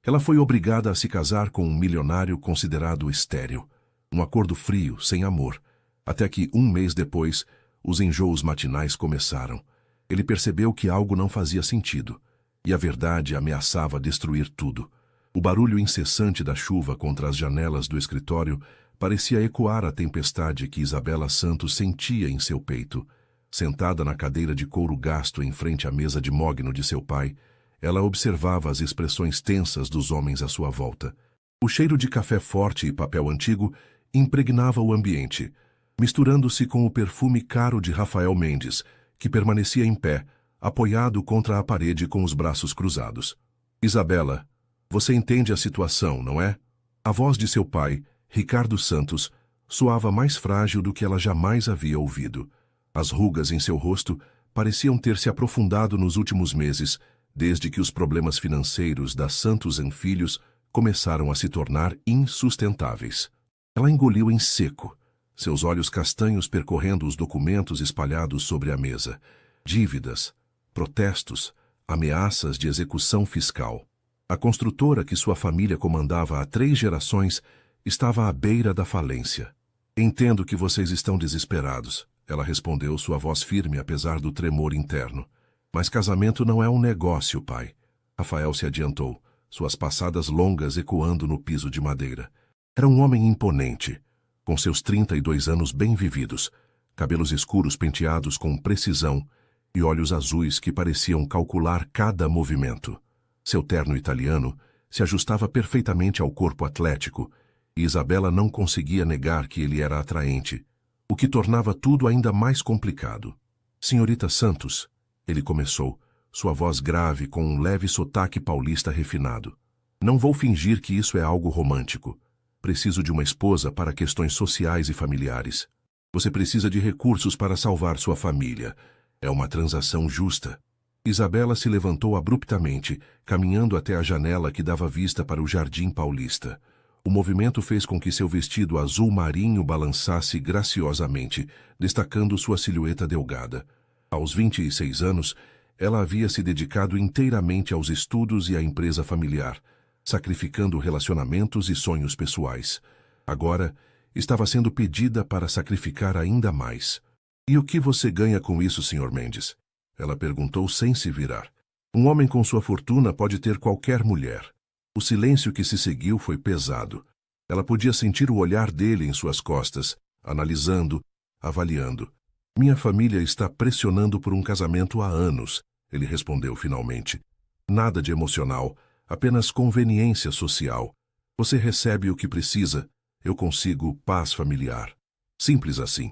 Ela foi obrigada a se casar com um milionário considerado estéril. Um acordo frio, sem amor. Até que, um mês depois, os enjoos matinais começaram. Ele percebeu que algo não fazia sentido. E a verdade ameaçava destruir tudo. O barulho incessante da chuva contra as janelas do escritório parecia ecoar a tempestade que Isabela Santos sentia em seu peito. Sentada na cadeira de couro gasto em frente à mesa de mogno de seu pai, ela observava as expressões tensas dos homens à sua volta. O cheiro de café forte e papel antigo impregnava o ambiente, misturando-se com o perfume caro de Rafael Mendes, que permanecia em pé, apoiado contra a parede com os braços cruzados. Isabela, você entende a situação, não é? A voz de seu pai, Ricardo Santos, soava mais frágil do que ela jamais havia ouvido. As rugas em seu rosto pareciam ter se aprofundado nos últimos meses, desde que os problemas financeiros da Santos & Filhos começaram a se tornar insustentáveis. Ela engoliu em seco, seus olhos castanhos percorrendo os documentos espalhados sobre a mesa. Dívidas, protestos, ameaças de execução fiscal. A construtora que sua família comandava há 3 gerações estava à beira da falência. Entendo que vocês estão desesperados, ela respondeu, sua voz firme apesar do tremor interno. Mas casamento não é um negócio, pai. Rafael se adiantou, suas passadas longas ecoando no piso de madeira. Era um homem imponente, com seus 32 anos bem vividos, cabelos escuros penteados com precisão e olhos azuis que pareciam calcular cada movimento. Seu terno italiano se ajustava perfeitamente ao corpo atlético, e Isabela não conseguia negar que ele era atraente, o que tornava tudo ainda mais complicado. Senhorita Santos, ele começou, sua voz grave com um leve sotaque paulista refinado. Não vou fingir que isso é algo romântico. Preciso de uma esposa para questões sociais e familiares. Você precisa de recursos para salvar sua família. É uma transação justa. Isabela se levantou abruptamente, caminhando até a janela que dava vista para o Jardim Paulista. O movimento fez com que seu vestido azul marinho balançasse graciosamente, destacando sua silhueta delgada. Aos 26 anos, ela havia se dedicado inteiramente aos estudos e à empresa familiar, sacrificando relacionamentos e sonhos pessoais. Agora, estava sendo pedida para sacrificar ainda mais. E o que você ganha com isso, Sr. Mendes? Ela perguntou sem se virar. Um homem com sua fortuna pode ter qualquer mulher. O silêncio que se seguiu foi pesado. Ela podia sentir o olhar dele em suas costas, analisando, avaliando. Minha família está pressionando por um casamento há anos, ele respondeu finalmente. Nada de emocional, apenas conveniência social. Você recebe o que precisa, eu consigo paz familiar. Simples assim.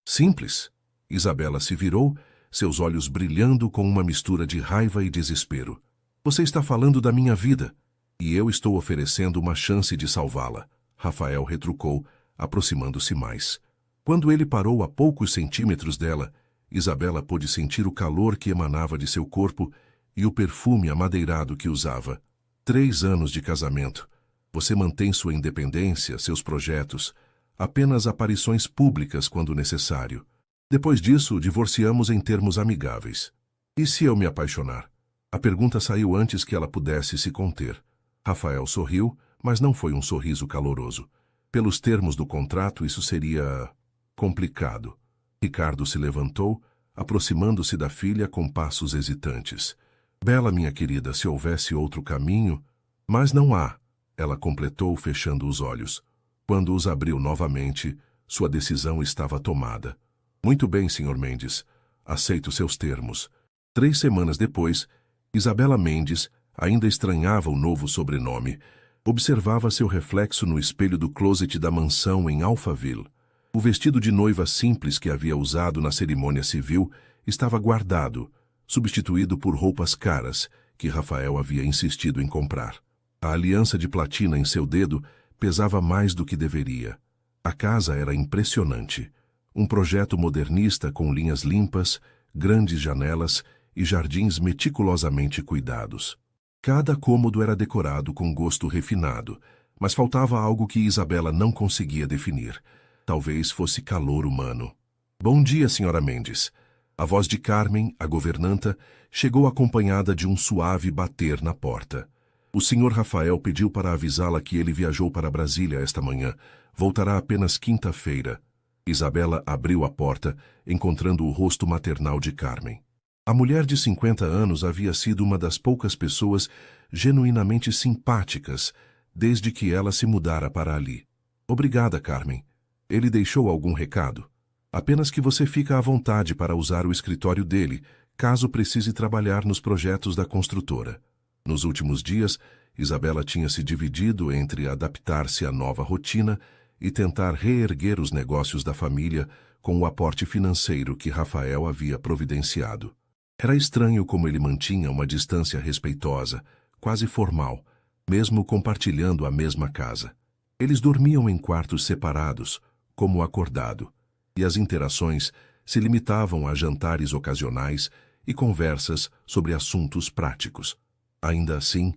Simples? Isabela se virou, seus olhos brilhando com uma mistura de raiva e desespero. Você está falando da minha vida, e eu estou oferecendo uma chance de salvá-la. Rafael retrucou, aproximando-se mais. Quando ele parou a poucos centímetros dela, Isabela pôde sentir o calor que emanava de seu corpo e o perfume amadeirado que usava. 3 anos de casamento. Você mantém sua independência, seus projetos, apenas aparições públicas quando necessário. Depois disso, divorciamos em termos amigáveis. E se eu me apaixonar? A pergunta saiu antes que ela pudesse se conter. Rafael sorriu, mas não foi um sorriso caloroso. Pelos termos do contrato, isso seria complicado. Ricardo se levantou, aproximando-se da filha com passos hesitantes. Bela, minha querida, se houvesse outro caminho... Mas não há, ela completou, fechando os olhos. Quando os abriu novamente, sua decisão estava tomada. Muito bem, Sr. Mendes. Aceito seus termos. 3 semanas depois, Isabela Mendes ainda estranhava o novo sobrenome. Observava seu reflexo no espelho do closet da mansão em Alphaville. O vestido de noiva simples que havia usado na cerimônia civil estava guardado, substituído por roupas caras que Rafael havia insistido em comprar. A aliança de platina em seu dedo pesava mais do que deveria. A casa era impressionante. Um projeto modernista com linhas limpas, grandes janelas e jardins meticulosamente cuidados. Cada cômodo era decorado com gosto refinado, mas faltava algo que Isabela não conseguia definir. Talvez fosse calor humano. Bom dia, Sra. Mendes. A voz de Carmen, a governanta, chegou acompanhada de um suave bater na porta. O Sr. Rafael pediu para avisá-la que ele viajou para Brasília esta manhã. Voltará apenas quinta-feira. Isabela abriu a porta, encontrando o rosto maternal de Carmen. A mulher de 50 anos havia sido uma das poucas pessoas genuinamente simpáticas desde que ela se mudara para ali. Obrigada, Carmen. Ele deixou algum recado? Apenas que você fica à vontade para usar o escritório dele, caso precise trabalhar nos projetos da construtora. Nos últimos dias, Isabela tinha se dividido entre adaptar-se à nova rotina e tentar reerguer os negócios da família com o aporte financeiro que Rafael havia providenciado. Era estranho como ele mantinha uma distância respeitosa, quase formal, mesmo compartilhando a mesma casa. Eles dormiam em quartos separados, como acordado, e as interações se limitavam a jantares ocasionais e conversas sobre assuntos práticos. Ainda assim,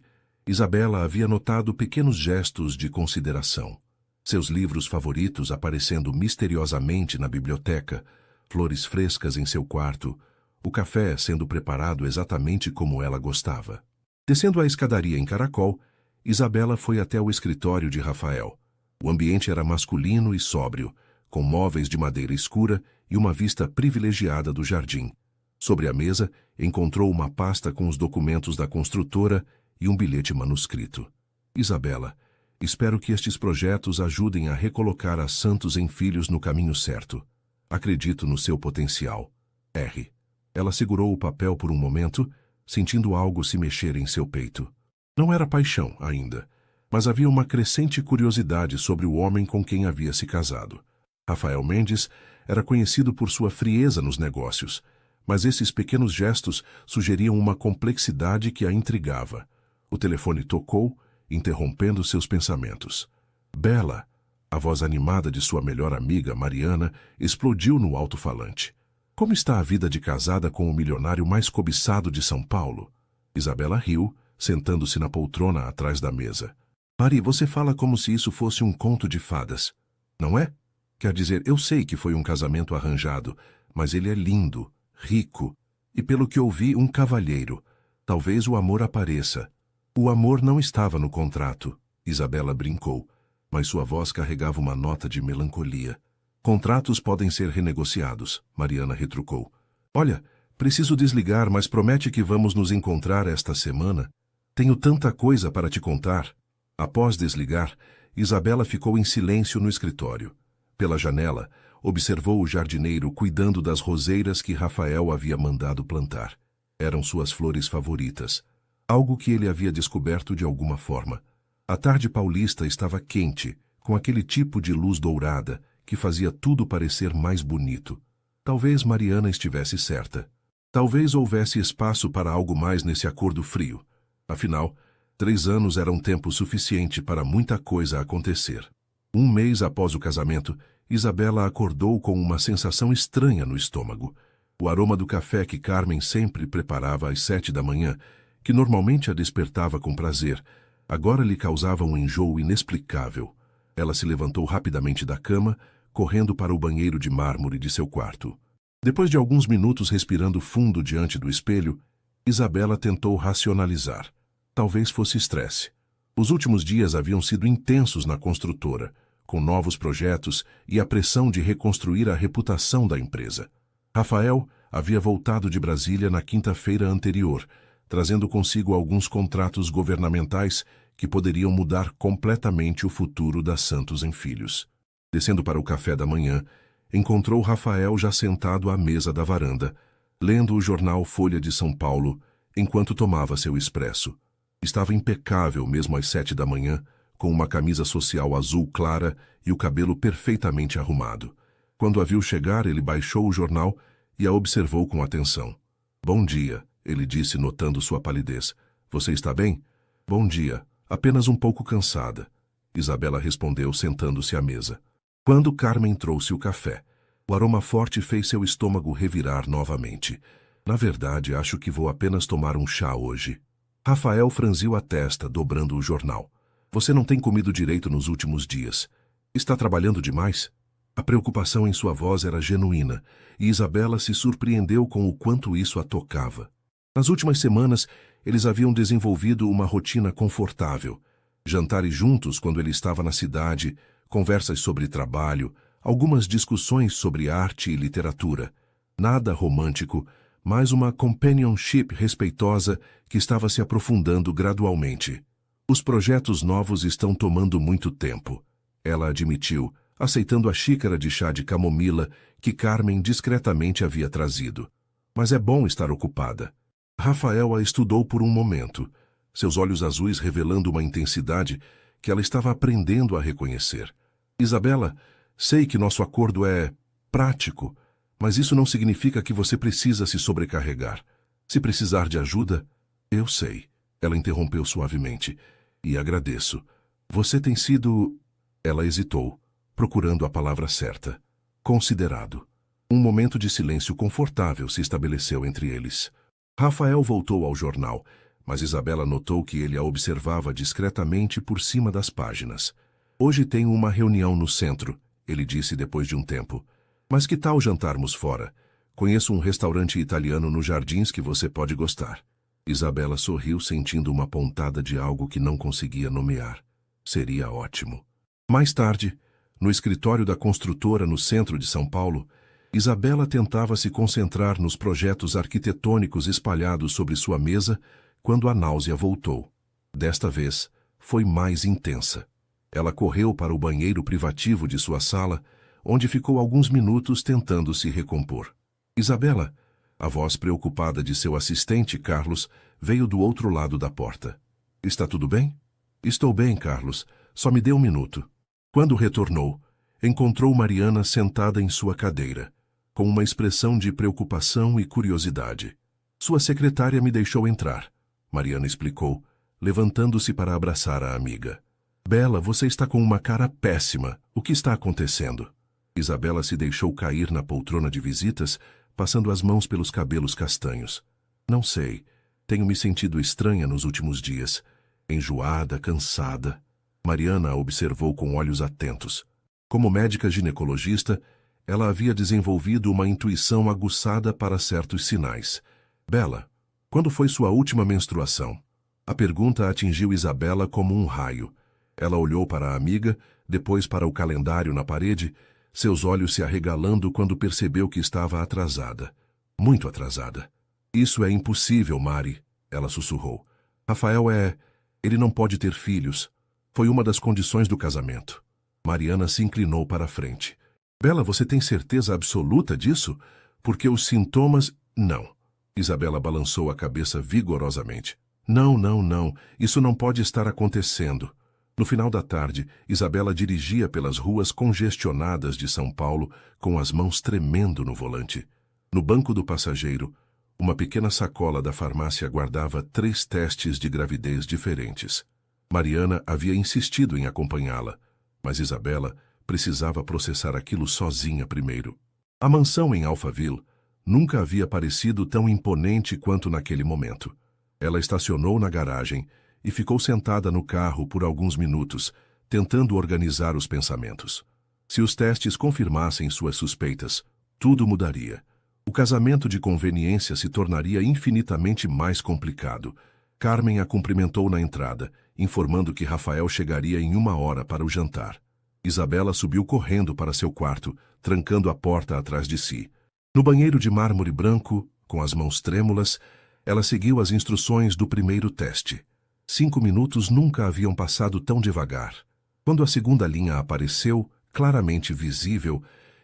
Isabela havia notado pequenos gestos de consideração. Seus livros favoritos aparecendo misteriosamente na biblioteca, flores frescas em seu quarto, o café sendo preparado exatamente como ela gostava. Descendo a escadaria em caracol, Isabela foi até o escritório de Rafael. O ambiente era masculino e sóbrio, com móveis de madeira escura e uma vista privilegiada do jardim. Sobre a mesa, encontrou uma pasta com os documentos da construtora e um bilhete manuscrito. Isabela, espero que estes projetos ajudem a recolocar a Santos em Filhos no caminho certo. Acredito no seu potencial. R. Ela segurou o papel por um momento, sentindo algo se mexer em seu peito. Não era paixão ainda, mas havia uma crescente curiosidade sobre o homem com quem havia se casado. Rafael Mendes era conhecido por sua frieza nos negócios, mas esses pequenos gestos sugeriam uma complexidade que a intrigava. O telefone tocou, interrompendo seus pensamentos. Bela, a voz animada de sua melhor amiga, Mariana, explodiu no alto-falante. Como está a vida de casada com o milionário mais cobiçado de São Paulo? Isabela riu, sentando-se na poltrona atrás da mesa. Mari, você fala como se isso fosse um conto de fadas, não é? Quer dizer, eu sei que foi um casamento arranjado, mas ele é lindo, rico, e pelo que ouvi, um cavalheiro. Talvez o amor apareça. O amor não estava no contrato, Isabela brincou, mas sua voz carregava uma nota de melancolia. Contratos podem ser renegociados, Mariana retrucou. Olha, preciso desligar, mas promete que vamos nos encontrar esta semana? Tenho tanta coisa para te contar. Após desligar, Isabela ficou em silêncio no escritório. Pela janela, observou o jardineiro cuidando das roseiras que Rafael havia mandado plantar. Eram suas flores favoritas, algo que ele havia descoberto de alguma forma. A tarde paulista estava quente, com aquele tipo de luz dourada que fazia tudo parecer mais bonito. Talvez Mariana estivesse certa. Talvez houvesse espaço para algo mais nesse acordo frio. Afinal, 3 anos era um tempo suficiente para muita coisa acontecer. Um mês após o casamento, Isabela acordou com uma sensação estranha no estômago. O aroma do café que Carmen sempre preparava às 7 da manhã, que normalmente a despertava com prazer, agora lhe causava um enjoo inexplicável. Ela se levantou rapidamente da cama, correndo para o banheiro de mármore de seu quarto. Depois de alguns minutos respirando fundo diante do espelho, Isabela tentou racionalizar. Talvez fosse estresse. Os últimos dias haviam sido intensos na construtora, com novos projetos e a pressão de reconstruir a reputação da empresa. Rafael havia voltado de Brasília na quinta-feira anterior, trazendo consigo alguns contratos governamentais que poderiam mudar completamente o futuro da Santos em Filhos. Descendo para o café da manhã, encontrou Rafael já sentado à mesa da varanda, lendo o jornal Folha de São Paulo, enquanto tomava seu expresso. Estava impecável mesmo às 7 da manhã, com uma camisa social azul clara e o cabelo perfeitamente arrumado. Quando a viu chegar, ele baixou o jornal e a observou com atenção. Bom dia, ele disse, notando sua palidez. Você está bem? Bom dia, apenas um pouco cansada. Isabela respondeu, sentando-se à mesa. Quando Carmen trouxe o café, o aroma forte fez seu estômago revirar novamente. Na verdade, acho que vou apenas tomar um chá hoje. Rafael franziu a testa, dobrando o jornal. Você não tem comido direito nos últimos dias. Está trabalhando demais? A preocupação em sua voz era genuína, e Isabela se surpreendeu com o quanto isso a tocava. Nas últimas semanas, eles haviam desenvolvido uma rotina confortável. Jantares juntos quando ele estava na cidade, conversas sobre trabalho, algumas discussões sobre arte e literatura. Nada romântico, mas uma companionship respeitosa que estava se aprofundando gradualmente. Os projetos novos estão tomando muito tempo, ela admitiu, aceitando a xícara de chá de camomila que Carmen discretamente havia trazido. Mas é bom estar ocupada. Rafael a estudou por um momento, seus olhos azuis revelando uma intensidade que ela estava aprendendo a reconhecer. Isabela, sei que nosso acordo é prático, mas isso não significa que você precisa se sobrecarregar. Se precisar de ajuda, eu sei. Ela interrompeu suavemente. E agradeço. Você tem sido... Ela hesitou, procurando a palavra certa. Considerado. Um momento de silêncio confortável se estabeleceu entre eles. Rafael voltou ao jornal, mas Isabela notou que ele a observava discretamente por cima das páginas. Hoje tenho uma reunião no centro, ele disse depois de um tempo. Mas que tal jantarmos fora? Conheço um restaurante italiano nos Jardins que você pode gostar. Isabela sorriu, sentindo uma pontada de algo que não conseguia nomear. Seria ótimo. Mais tarde, no escritório da construtora no centro de São Paulo, Isabela tentava se concentrar nos projetos arquitetônicos espalhados sobre sua mesa quando a náusea voltou. Desta vez, foi mais intensa. Ela correu para o banheiro privativo de sua sala, onde ficou alguns minutos tentando se recompor. Isabela, a voz preocupada de seu assistente, Carlos, veio do outro lado da porta. Está tudo bem? Estou bem, Carlos. Só me dê um minuto. Quando retornou, encontrou Mariana sentada em sua cadeira, com uma expressão de preocupação e curiosidade. Sua secretária me deixou entrar, Mariana explicou, levantando-se para abraçar a amiga. Bela, você está com uma cara péssima. O que está acontecendo? Isabela se deixou cair na poltrona de visitas, passando as mãos pelos cabelos castanhos. Não sei. Tenho me sentido estranha nos últimos dias. Enjoada, cansada. Mariana a observou com olhos atentos. Como médica ginecologista, ela havia desenvolvido uma intuição aguçada para certos sinais. Bela, quando foi sua última menstruação? A pergunta atingiu Isabela como um raio. Ela olhou para a amiga, depois para o calendário na parede, seus olhos se arregalando quando percebeu que estava atrasada. Muito atrasada. Isso é impossível, Mari, ela sussurrou. Rafael Ele não pode ter filhos. Foi uma das condições do casamento. Mariana se inclinou para a frente. Bela, você tem certeza absoluta disso? Porque os sintomas... Não. Isabela balançou a cabeça vigorosamente. Não. Isso não pode estar acontecendo. No final da tarde, Isabela dirigia pelas ruas congestionadas de São Paulo, com as mãos tremendo no volante. No banco do passageiro, uma pequena sacola da farmácia guardava 3 testes de gravidez diferentes. Mariana havia insistido em acompanhá-la, mas Isabela precisava processar aquilo sozinha primeiro. A mansão em Alphaville nunca havia parecido tão imponente quanto naquele momento. Ela estacionou na garagem e ficou sentada no carro por alguns minutos, tentando organizar os pensamentos. Se os testes confirmassem suas suspeitas, tudo mudaria. O casamento de conveniência se tornaria infinitamente mais complicado. Carmen a cumprimentou na entrada, informando que Rafael chegaria em 1 hora para o jantar. Isabela subiu correndo para seu quarto, trancando a porta atrás de si. No banheiro de mármore branco, com as mãos trêmulas, ela seguiu as instruções do primeiro teste. 5 minutos nunca haviam passado tão devagar. Quando a segunda linha apareceu, claramente visível,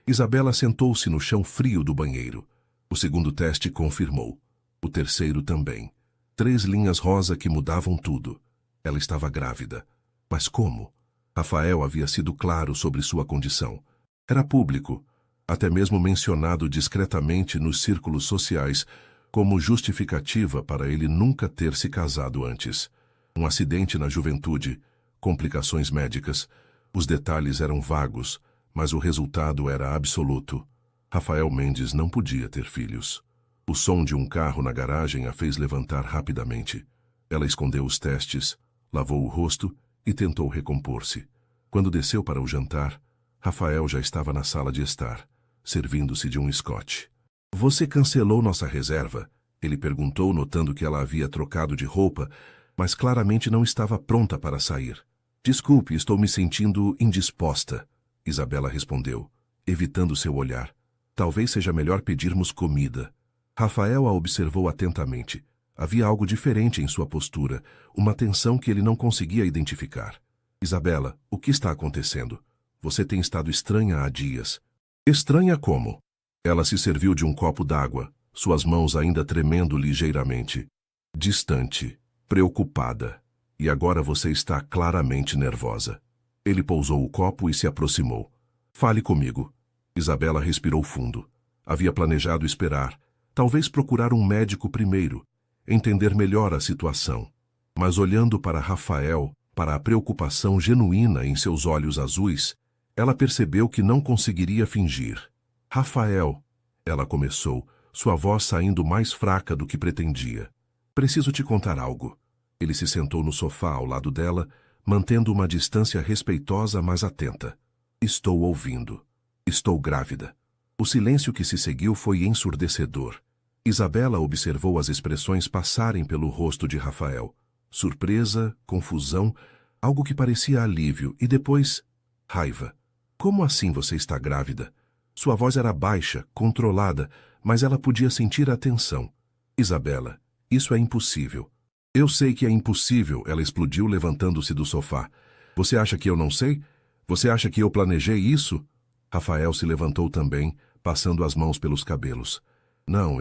Isabela sentou-se no chão frio do banheiro. O segundo teste confirmou. O terceiro também. 3 linhas rosa que mudavam tudo. Ela estava grávida. Mas como? Rafael havia sido claro sobre sua condição. Era público, até mesmo mencionado discretamente nos círculos sociais, como justificativa para ele nunca ter se casado antes. Um acidente na juventude, complicações médicas. Os detalhes eram vagos, mas o resultado era absoluto. Rafael Mendes não podia ter filhos. O som de um carro na garagem a fez levantar rapidamente. Ela escondeu os testes, lavou o rosto e tentou recompor-se. Quando desceu para o jantar, Rafael já estava na sala de estar, servindo-se de um scotch. Você cancelou nossa reserva, Ele perguntou, notando que ela havia trocado de roupa, mas claramente não estava pronta para sair. Desculpe, estou me sentindo indisposta, Isabela respondeu, evitando seu olhar. Talvez seja melhor pedirmos comida. Rafael a observou atentamente. Havia algo diferente em sua postura, uma tensão que ele não conseguia identificar. Isabela, o que está acontecendo? Você tem estado estranha há dias. Estranha como? Ela se serviu de um copo d'água, suas mãos ainda tremendo ligeiramente. Distante, preocupada. E agora você está claramente nervosa. Ele pousou o copo e se aproximou. Fale comigo. Isabela respirou fundo. Havia planejado esperar, talvez procurar um médico primeiro, entender melhor a situação. Mas olhando para Rafael, para a preocupação genuína em seus olhos azuis, ela percebeu que não conseguiria fingir. Rafael, ela começou, sua voz saindo mais fraca do que pretendia. Preciso te contar algo. Ele se sentou no sofá ao lado dela, mantendo uma distância respeitosa, mas atenta. Estou ouvindo. Estou grávida. O silêncio que se seguiu foi ensurdecedor. Isabela observou as expressões passarem pelo rosto de Rafael. Surpresa, confusão, algo que parecia alívio, e depois, raiva. Como assim você está grávida? Sua voz era baixa, controlada, mas ela podia sentir a tensão. Isabela, isso é impossível. Eu sei que é impossível, ela explodiu levantando-se do sofá. Você acha que eu não sei? Você acha que eu planejei isso? Rafael se levantou também, passando as mãos pelos cabelos. Não,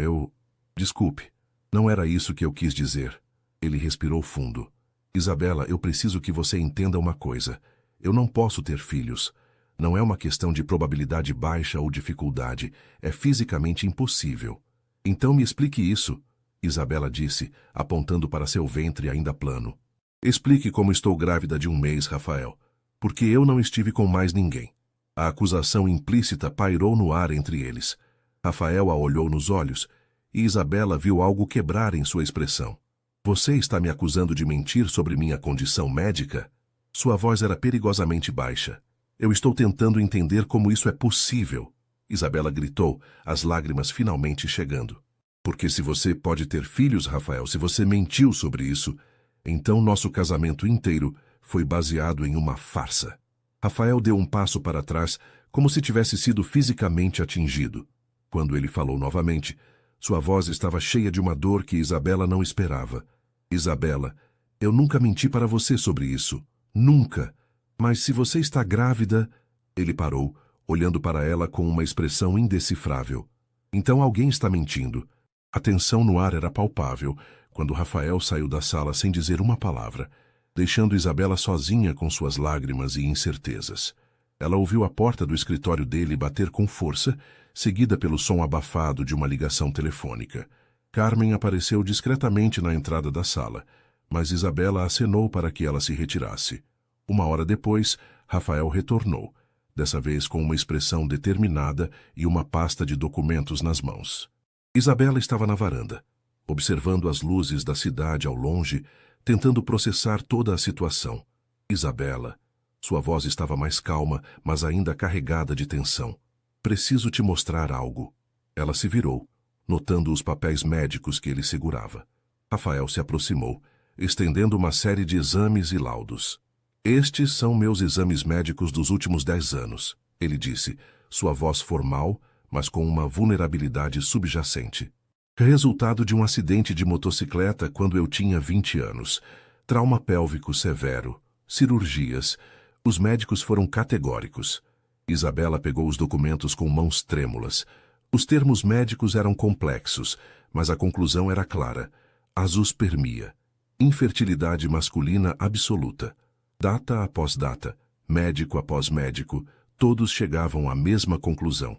Desculpe, não era isso que eu quis dizer. Ele respirou fundo. Isabela, eu preciso que você entenda uma coisa. Eu não posso ter filhos. Não é uma questão de probabilidade baixa ou dificuldade. É fisicamente impossível. Então me explique isso, Isabela disse, apontando para seu ventre ainda plano. Explique como estou grávida de um mês, Rafael. Porque eu não estive com mais ninguém. A acusação implícita pairou no ar entre eles. Rafael a olhou nos olhos, e Isabela viu algo quebrar em sua expressão. Você está me acusando de mentir sobre minha condição médica? Sua voz era perigosamente baixa. Eu estou tentando entender como isso é possível. Isabela gritou, as lágrimas finalmente chegando. Porque se você pode ter filhos, Rafael, se você mentiu sobre isso, então nosso casamento inteiro foi baseado em uma farsa. Rafael deu um passo para trás, como se tivesse sido fisicamente atingido. Quando ele falou novamente, sua voz estava cheia de uma dor que Isabela não esperava. Isabela, eu nunca menti para você sobre isso. Nunca. Mas se você está grávida... Ele parou, olhando para ela com uma expressão indecifrável. Então alguém está mentindo. A tensão no ar era palpável, quando Rafael saiu da sala sem dizer uma palavra, deixando Isabela sozinha com suas lágrimas e incertezas. Ela ouviu a porta do escritório dele bater com força, seguida pelo som abafado de uma ligação telefônica. Carmen apareceu discretamente na entrada da sala, mas Isabela acenou para que ela se retirasse. Uma hora depois, Rafael retornou, dessa vez com uma expressão determinada e uma pasta de documentos nas mãos. Isabela estava na varanda, observando as luzes da cidade ao longe, tentando processar toda a situação. Isabela. Sua voz estava mais calma, mas ainda carregada de tensão. Preciso te mostrar algo. Ela se virou, notando os papéis médicos que ele segurava. Rafael se aproximou, estendendo uma série de exames e laudos. Estes são meus exames médicos dos últimos 10 anos, ele disse, sua voz formal, mas com uma vulnerabilidade subjacente. Resultado de um acidente de motocicleta quando eu tinha 20 anos. Trauma pélvico severo. Cirurgias. Os médicos foram categóricos. Isabela pegou os documentos com mãos trêmulas. Os termos médicos eram complexos, mas a conclusão era clara. Azoospermia. Infertilidade masculina absoluta. Data após data, médico após médico, todos chegavam à mesma conclusão.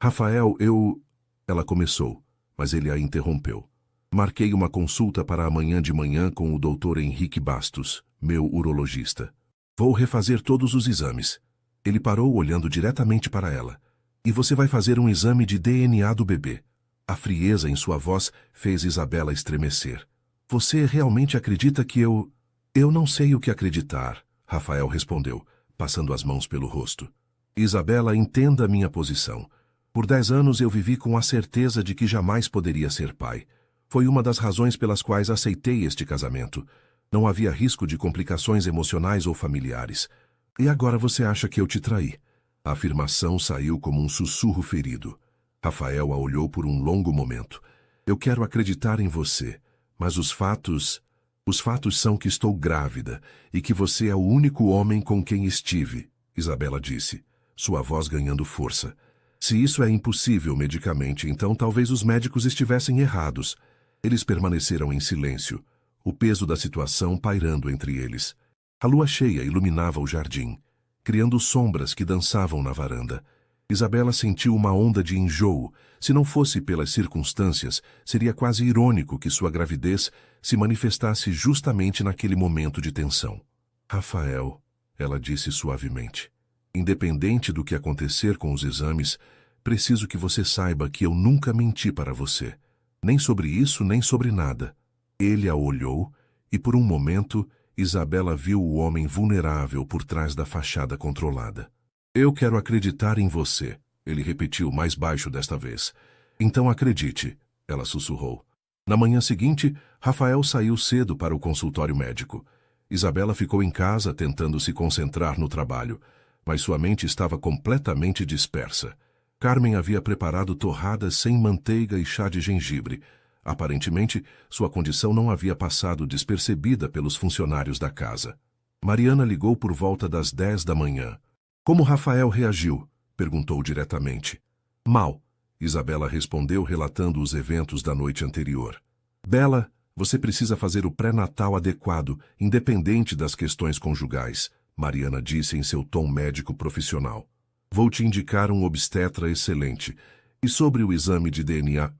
Rafael, Ela começou, mas ele a interrompeu. Marquei uma consulta para amanhã de manhã com o Dr. Henrique Bastos, meu urologista. Vou refazer todos os exames. Ele parou olhando diretamente para ela. E você vai fazer um exame de DNA do bebê. A frieza em sua voz fez Isabela estremecer. Você realmente acredita que eu... Eu não sei o que acreditar, Rafael respondeu, passando as mãos pelo rosto. Isabela, entenda minha posição. Por 10 anos eu vivi com a certeza de que jamais poderia ser pai. Foi uma das razões pelas quais aceitei este casamento. Não havia risco de complicações emocionais ou familiares. E agora você acha que eu te traí? A afirmação saiu como um sussurro ferido. Rafael a olhou por um longo momento. Eu quero acreditar em você, mas os fatos são que estou grávida e que você é o único homem com quem estive, Isabela disse, sua voz ganhando força. Se isso é impossível medicamente, então talvez os médicos estivessem errados. Eles permaneceram em silêncio, o peso da situação pairando entre eles. A lua cheia iluminava o jardim, criando sombras que dançavam na varanda. Isabela sentiu uma onda de enjoo. Se não fosse pelas circunstâncias, seria quase irônico que sua gravidez se manifestasse justamente naquele momento de tensão. Rafael, ela disse suavemente, independente do que acontecer com os exames, preciso que você saiba que eu nunca menti para você. Nem sobre isso, nem sobre nada. Ele a olhou e, por um momento, Isabela viu o homem vulnerável por trás da fachada controlada. Eu quero acreditar em você, ele repetiu mais baixo desta vez. Então acredite, ela sussurrou. Na manhã seguinte, Rafael saiu cedo para o consultório médico. Isabela ficou em casa tentando se concentrar no trabalho, mas sua mente estava completamente dispersa. Carmen havia preparado torradas sem manteiga e chá de gengibre. Aparentemente, sua condição não havia passado despercebida pelos funcionários da casa. Mariana ligou por volta das 10 da manhã. Como Rafael reagiu? Perguntou diretamente. Mal, Isabela respondeu relatando os eventos da noite anterior. Bela, você precisa fazer o pré-natal adequado, independente das questões conjugais, Mariana disse em seu tom médico profissional. Vou te indicar um obstetra excelente. E sobre o exame de DNA?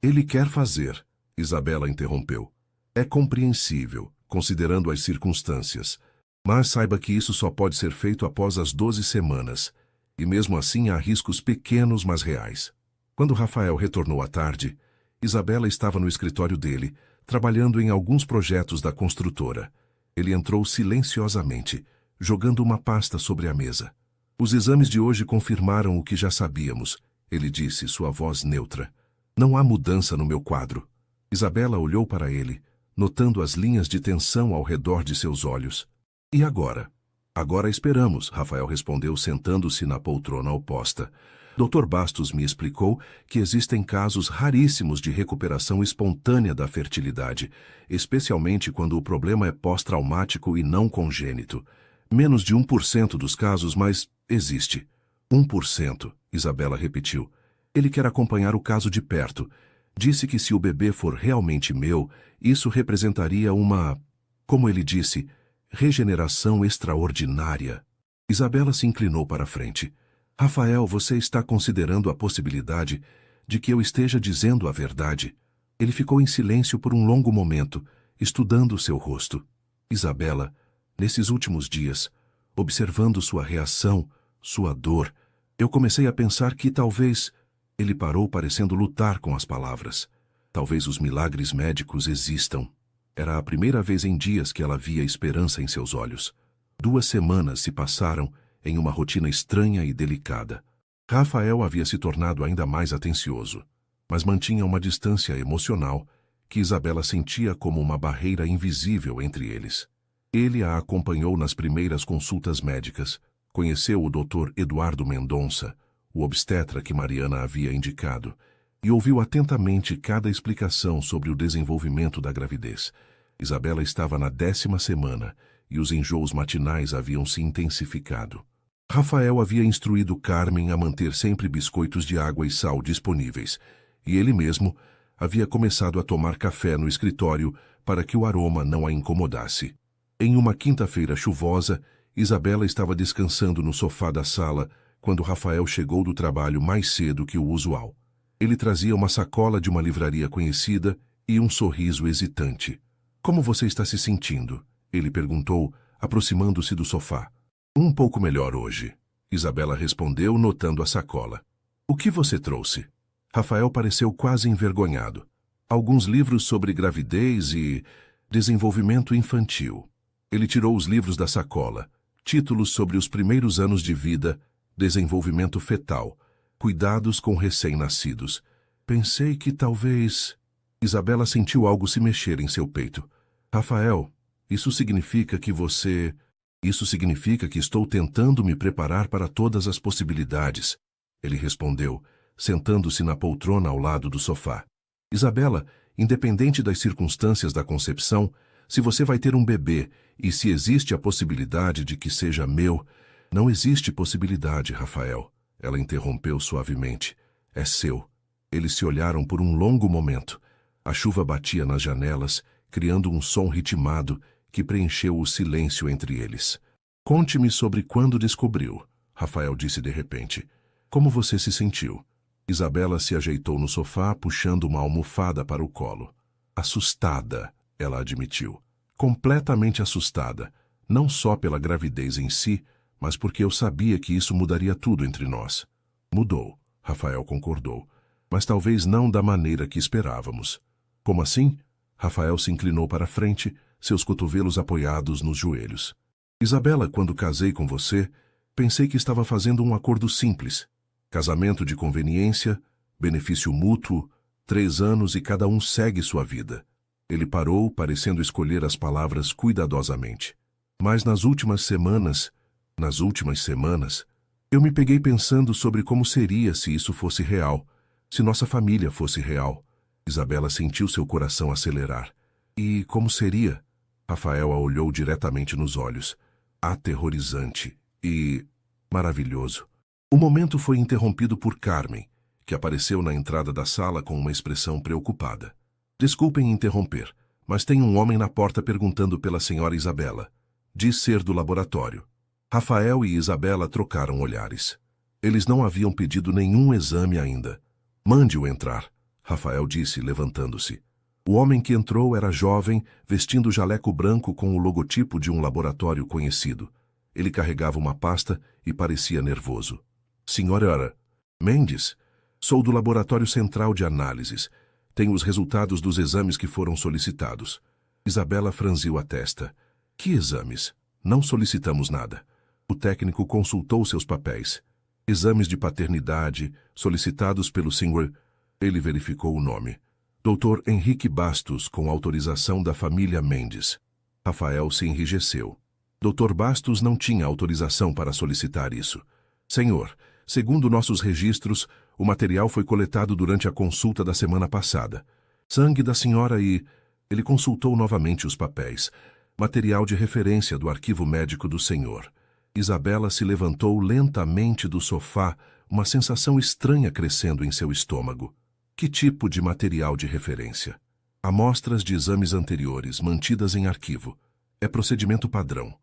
Ele quer fazer, Isabela interrompeu. É compreensível, considerando as circunstâncias. Mas saiba que isso só pode ser feito após as 12 semanas. E mesmo assim há riscos pequenos, mas reais. Quando Rafael retornou à tarde, Isabela estava no escritório dele, trabalhando em alguns projetos da construtora. Ele entrou silenciosamente, jogando uma pasta sobre a mesa. Os exames de hoje confirmaram o que já sabíamos, ele disse, sua voz neutra. Não há mudança no meu quadro. Isabela olhou para ele, notando as linhas de tensão ao redor de seus olhos. E agora? Agora esperamos, Rafael respondeu sentando-se na poltrona oposta. Dr. Bastos me explicou que existem casos raríssimos de recuperação espontânea da fertilidade, especialmente quando o problema é pós-traumático e não congênito. Menos de 1% dos casos, mas existe. 1%, Isabela repetiu. Ele quer acompanhar o caso de perto. Disse que se o bebê for realmente meu, isso representaria uma, como ele disse, regeneração extraordinária. Isabela se inclinou para a frente. Rafael, você está considerando a possibilidade de que eu esteja dizendo a verdade? Ele ficou em silêncio por um longo momento, estudando seu rosto. Isabela, nesses últimos dias, observando sua reação, sua dor, eu comecei a pensar que talvez... Ele parou parecendo lutar com as palavras. Talvez os milagres médicos existam. Era a primeira vez em dias que ela via esperança em seus olhos. 2 semanas se passaram em uma rotina estranha e delicada. Rafael havia se tornado ainda mais atencioso, mas mantinha uma distância emocional que Isabela sentia como uma barreira invisível entre eles. Ele a acompanhou nas primeiras consultas médicas, conheceu o Dr. Eduardo Mendonça, o obstetra que Mariana havia indicado, e ouviu atentamente cada explicação sobre o desenvolvimento da gravidez. Isabela estava na 10ª semana e os enjoos matinais haviam se intensificado. Rafael havia instruído Carmen a manter sempre biscoitos de água e sal disponíveis, e ele mesmo havia começado a tomar café no escritório para que o aroma não a incomodasse. Em uma quinta-feira chuvosa, Isabela estava descansando no sofá da sala quando Rafael chegou do trabalho mais cedo que o usual. Ele trazia uma sacola de uma livraria conhecida e um sorriso hesitante. Como você está se sentindo? Ele perguntou, aproximando-se do sofá. Um pouco melhor hoje, Isabela respondeu, notando a sacola. O que você trouxe? Rafael pareceu quase envergonhado. Alguns livros sobre gravidez e desenvolvimento infantil. Ele tirou os livros da sacola, títulos sobre os primeiros anos de vida, desenvolvimento fetal, cuidados com recém-nascidos. Pensei que talvez... Isabela sentiu algo se mexer em seu peito. Rafael, isso significa que você... Isso significa que estou tentando me preparar para todas as possibilidades. Ele respondeu, sentando-se na poltrona ao lado do sofá. Isabela, independente das circunstâncias da concepção, se você vai ter um bebê e se existe a possibilidade de que seja meu... Não existe possibilidade, Rafael. Ela interrompeu suavemente. É seu. Eles se olharam por um longo momento. A chuva batia nas janelas, criando um som ritmado que preencheu o silêncio entre eles. Conte-me sobre quando descobriu, Rafael disse de repente. Como você se sentiu? Isabela se ajeitou no sofá, puxando uma almofada para o colo. Assustada, ela admitiu. Completamente assustada, não só pela gravidez em si, mas porque eu sabia que isso mudaria tudo entre nós. Mudou, Rafael concordou, mas talvez não da maneira que esperávamos. Como assim? Rafael se inclinou para a frente, seus cotovelos apoiados nos joelhos. Isabela, quando casei com você, pensei que estava fazendo um acordo simples. Casamento de conveniência, benefício mútuo, 3 anos e cada um segue sua vida. Ele parou, parecendo escolher as palavras cuidadosamente. Mas nas últimas semanas, eu me peguei pensando sobre como seria se isso fosse real, se nossa família fosse real. Isabela sentiu seu coração acelerar. E como seria? Rafael a olhou diretamente nos olhos. Aterrorizante e maravilhoso. O momento foi interrompido por Carmen, que apareceu na entrada da sala com uma expressão preocupada. Desculpem interromper, mas tem um homem na porta perguntando pela senhora Isabela. Diz ser do laboratório. Rafael e Isabela trocaram olhares. Eles não haviam pedido nenhum exame ainda. Mande-o entrar, Rafael disse, levantando-se. O homem que entrou era jovem, vestindo jaleco branco com o logotipo de um laboratório conhecido. Ele carregava uma pasta e parecia nervoso. Senhora Mendes, sou do Laboratório Central de Análises. Tenho os resultados dos exames que foram solicitados. Isabela franziu a testa. Que exames? Não solicitamos nada. O técnico consultou seus papéis. Exames de paternidade, solicitados pelo Sr. Ele verificou o nome. Dr. Henrique Bastos, com autorização da família Mendes. Rafael se enrijeceu. Dr. Bastos não tinha autorização para solicitar isso. Senhor, segundo nossos registros, o material foi coletado durante a consulta da semana passada. Sangue da senhora e... Ele consultou novamente os papéis. Material de referência do arquivo médico do senhor. Isabela se levantou lentamente do sofá, uma sensação estranha crescendo em seu estômago. Que tipo de material de referência? Amostras de exames anteriores, mantidas em arquivo. É procedimento padrão.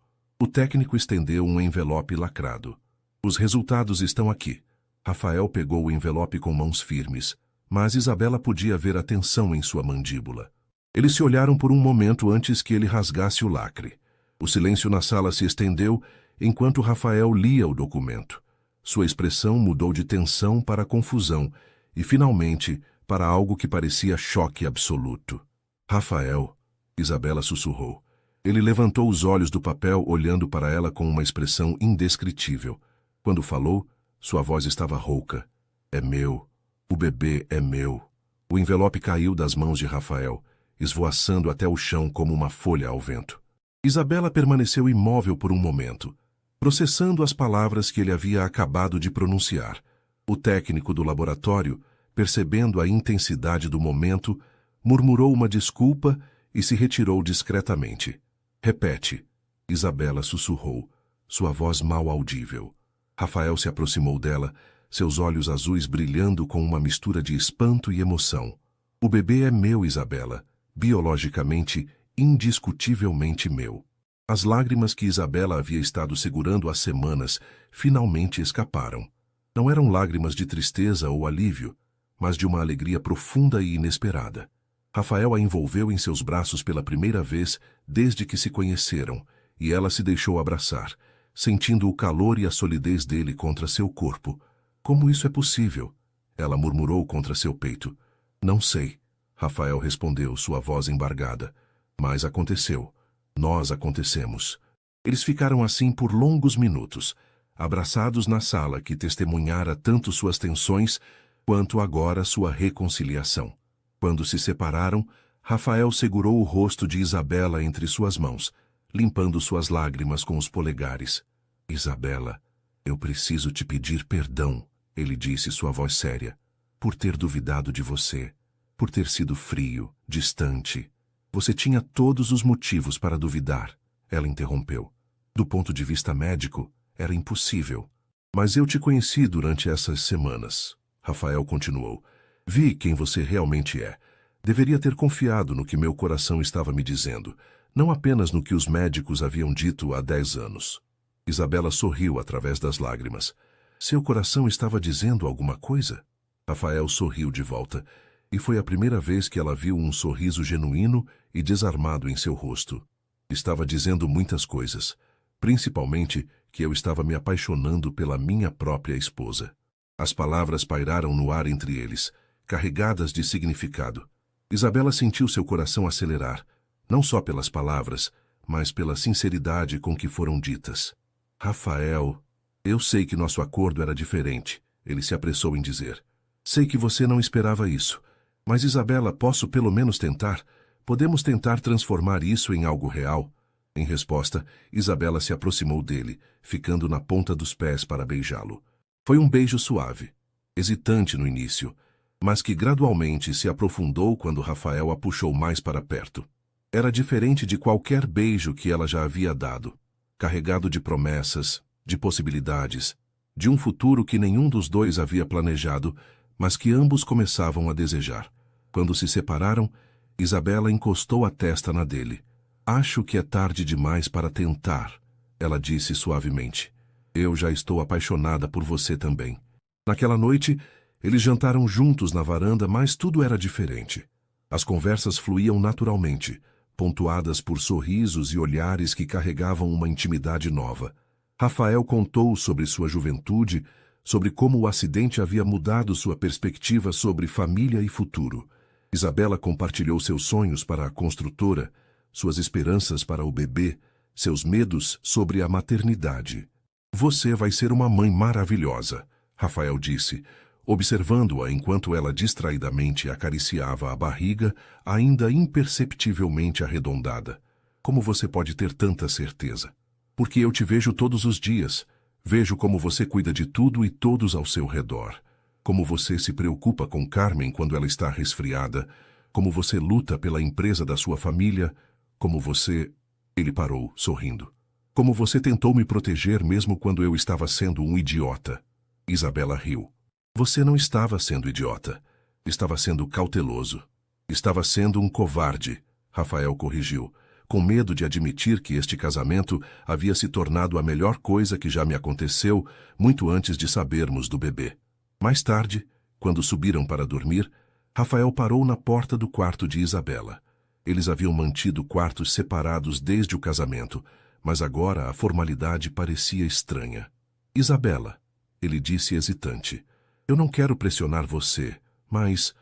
O técnico estendeu um envelope lacrado. Os resultados estão aqui. Rafael pegou o envelope com mãos firmes, mas Isabela podia ver a tensão em sua mandíbula. Eles se olharam por um momento antes que ele rasgasse o lacre. O silêncio na sala se estendeu enquanto Rafael lia o documento. Sua expressão mudou de tensão para confusão e, finalmente, para algo que parecia choque absoluto. Rafael, Isabela sussurrou. Ele levantou os olhos do papel, olhando para ela com uma expressão indescritível. Quando falou, sua voz estava rouca. É meu. O bebê é meu. O envelope caiu das mãos de Rafael, esvoaçando até o chão como uma folha ao vento. Isabela permaneceu imóvel por um momento, processando as palavras que ele havia acabado de pronunciar. O técnico do laboratório, percebendo a intensidade do momento, murmurou uma desculpa e se retirou discretamente. Repete, Isabela sussurrou, sua voz mal audível. Rafael se aproximou dela, seus olhos azuis brilhando com uma mistura de espanto e emoção. O bebê é meu, Isabela, biologicamente, indiscutivelmente meu. As lágrimas que Isabela havia estado segurando há semanas finalmente escaparam. Não eram lágrimas de tristeza ou alívio, mas de uma alegria profunda e inesperada. Rafael a envolveu em seus braços pela primeira vez desde que se conheceram, e ela se deixou abraçar, sentindo o calor e a solidez dele contra seu corpo. Como isso é possível? Ela murmurou contra seu peito. Não sei, Rafael respondeu, sua voz embargada. Mas aconteceu. Nós acontecemos. Eles ficaram assim por longos minutos, abraçados na sala que testemunhara tanto suas tensões quanto agora sua reconciliação. Quando se separaram, Rafael segurou o rosto de Isabela entre suas mãos, limpando suas lágrimas com os polegares. Isabela, eu preciso te pedir perdão, ele disse, sua voz séria, por ter duvidado de você, por ter sido frio, distante. Você tinha todos os motivos para duvidar, ela interrompeu. Do ponto de vista médico, era impossível. Mas eu te conheci durante essas semanas, Rafael continuou. Vi quem você realmente é. Deveria ter confiado no que meu coração estava me dizendo, não apenas no que os médicos haviam dito há 10 anos. Isabela sorriu através das lágrimas. Seu coração estava dizendo alguma coisa? Rafael sorriu de volta, e foi a primeira vez que ela viu um sorriso genuíno e desarmado em seu rosto. Estava dizendo muitas coisas, principalmente que eu estava me apaixonando pela minha própria esposa. As palavras pairaram no ar entre eles, carregadas de significado. Isabela sentiu seu coração acelerar, não só pelas palavras, mas pela sinceridade com que foram ditas. Rafael, eu sei que nosso acordo era diferente, ele se apressou em dizer. Sei que você não esperava isso, mas Isabela, posso pelo menos tentar? Podemos tentar transformar isso em algo real? Em resposta, Isabela se aproximou dele, ficando na ponta dos pés para beijá-lo. Foi um beijo suave, hesitante no início, mas que gradualmente se aprofundou quando Rafael a puxou mais para perto. Era diferente de qualquer beijo que ela já havia dado, carregado de promessas, de possibilidades, de um futuro que nenhum dos dois havia planejado, mas que ambos começavam a desejar. Quando se separaram, Isabela encostou a testa na dele. Acho que é tarde demais para tentar, ela disse suavemente. Eu já estou apaixonada por você também. Naquela noite, eles jantaram juntos na varanda, mas tudo era diferente. As conversas fluíam naturalmente, pontuadas por sorrisos e olhares que carregavam uma intimidade nova. Rafael contou sobre sua juventude, sobre como o acidente havia mudado sua perspectiva sobre família e futuro. Isabela compartilhou seus sonhos para a construtora, suas esperanças para o bebê, seus medos sobre a maternidade. Você vai ser uma mãe maravilhosa, Rafael disse, observando-a enquanto ela distraidamente acariciava a barriga, ainda imperceptivelmente arredondada. Como você pode ter tanta certeza? Porque eu te vejo todos os dias. Vejo como você cuida de tudo e todos ao seu redor. Como você se preocupa com Carmen quando ela está resfriada. Como você luta pela empresa da sua família. Como você... Ele parou, sorrindo. Como você tentou me proteger mesmo quando eu estava sendo um idiota. Isabela riu. Você não estava sendo idiota. Estava sendo cauteloso. Estava sendo um covarde, Rafael corrigiu, com medo de admitir que este casamento havia se tornado a melhor coisa que já me aconteceu muito antes de sabermos do bebê. Mais tarde, quando subiram para dormir, Rafael parou na porta do quarto de Isabela. Eles haviam mantido quartos separados desde o casamento, mas agora a formalidade parecia estranha. Isabela, ele disse hesitante, eu não quero pressionar você, mas...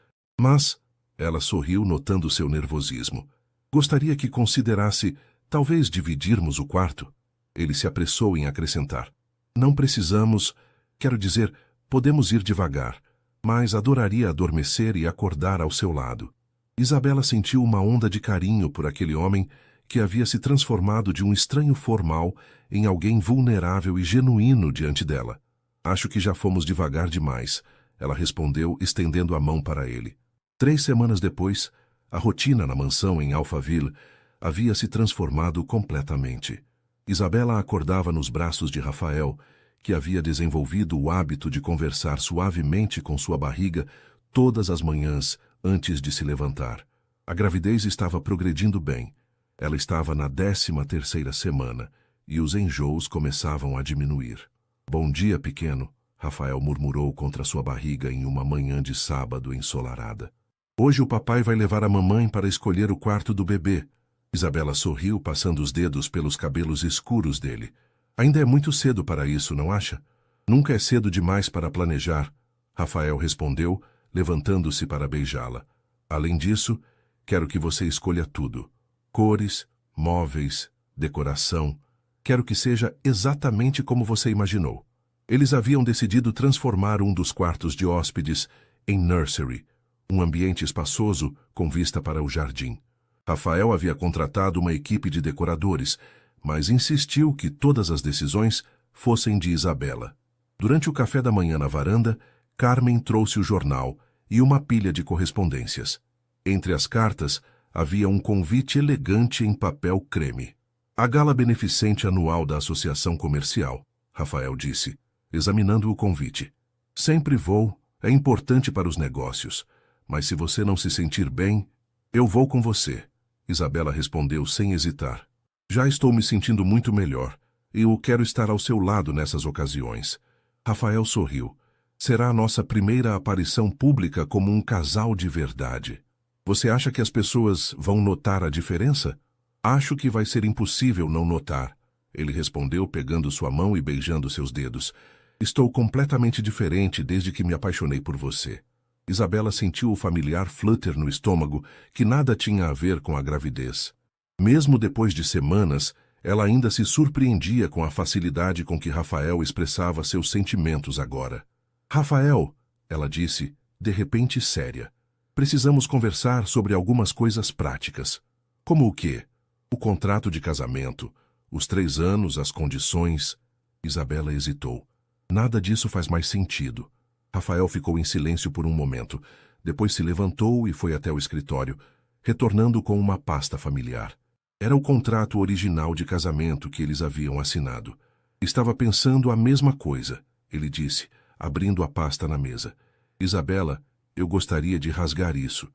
Ela sorriu notando seu nervosismo. Gostaria que considerasse, talvez, dividirmos o quarto. Ele se apressou em acrescentar. Não precisamos, quero dizer, podemos ir devagar, mas adoraria adormecer e acordar ao seu lado. Isabela sentiu uma onda de carinho por aquele homem que havia se transformado de um estranho formal em alguém vulnerável e genuíno diante dela. Acho que já fomos devagar demais, ela respondeu, estendendo a mão para ele. 3 semanas depois, a rotina na mansão em Alphaville havia se transformado completamente. Isabela acordava nos braços de Rafael, que havia desenvolvido o hábito de conversar suavemente com sua barriga todas as manhãs antes de se levantar. A gravidez estava progredindo bem. Ela estava na 13ª semana e os enjoos começavam a diminuir. Bom dia, pequeno, Rafael murmurou contra sua barriga em uma manhã de sábado ensolarada. Hoje o papai vai levar a mamãe para escolher o quarto do bebê. Isabela sorriu, passando os dedos pelos cabelos escuros dele. Ainda é muito cedo para isso, não acha? Nunca é cedo demais para planejar, Rafael respondeu, levantando-se para beijá-la. Além disso, quero que você escolha tudo. Cores, móveis, decoração. Quero que seja exatamente como você imaginou. Eles haviam decidido transformar um dos quartos de hóspedes em nursery, um ambiente espaçoso com vista para o jardim. Rafael havia contratado uma equipe de decoradores, mas insistiu que todas as decisões fossem de Isabela. Durante o café da manhã na varanda, Carmen trouxe o jornal e uma pilha de correspondências. Entre as cartas, havia um convite elegante em papel creme. A gala beneficente anual da Associação Comercial, Rafael disse, examinando o convite. Sempre vou, é importante para os negócios, mas se você não se sentir bem, eu vou com você. Isabela respondeu sem hesitar. Já estou me sentindo muito melhor, e eu quero estar ao seu lado nessas ocasiões. Rafael sorriu. Será a nossa primeira aparição pública como um casal de verdade. Você acha que as pessoas vão notar a diferença? Acho que vai ser impossível não notar. Ele respondeu pegando sua mão e beijando seus dedos. Estou completamente diferente desde que me apaixonei por você. Isabela sentiu o familiar flutter no estômago, que nada tinha a ver com a gravidez. Mesmo depois de semanas, ela ainda se surpreendia com a facilidade com que Rafael expressava seus sentimentos agora. Rafael, ela disse, de repente séria. Precisamos conversar sobre algumas coisas práticas. Como o quê? O contrato de casamento, os 3 anos, as condições. Isabela hesitou. Nada disso faz mais sentido. Rafael ficou em silêncio por um momento. Depois se levantou e foi até o escritório, retornando com uma pasta familiar. Era o contrato original de casamento que eles haviam assinado. Estava pensando a mesma coisa, ele disse, abrindo a pasta na mesa. Isabela, eu gostaria de rasgar isso.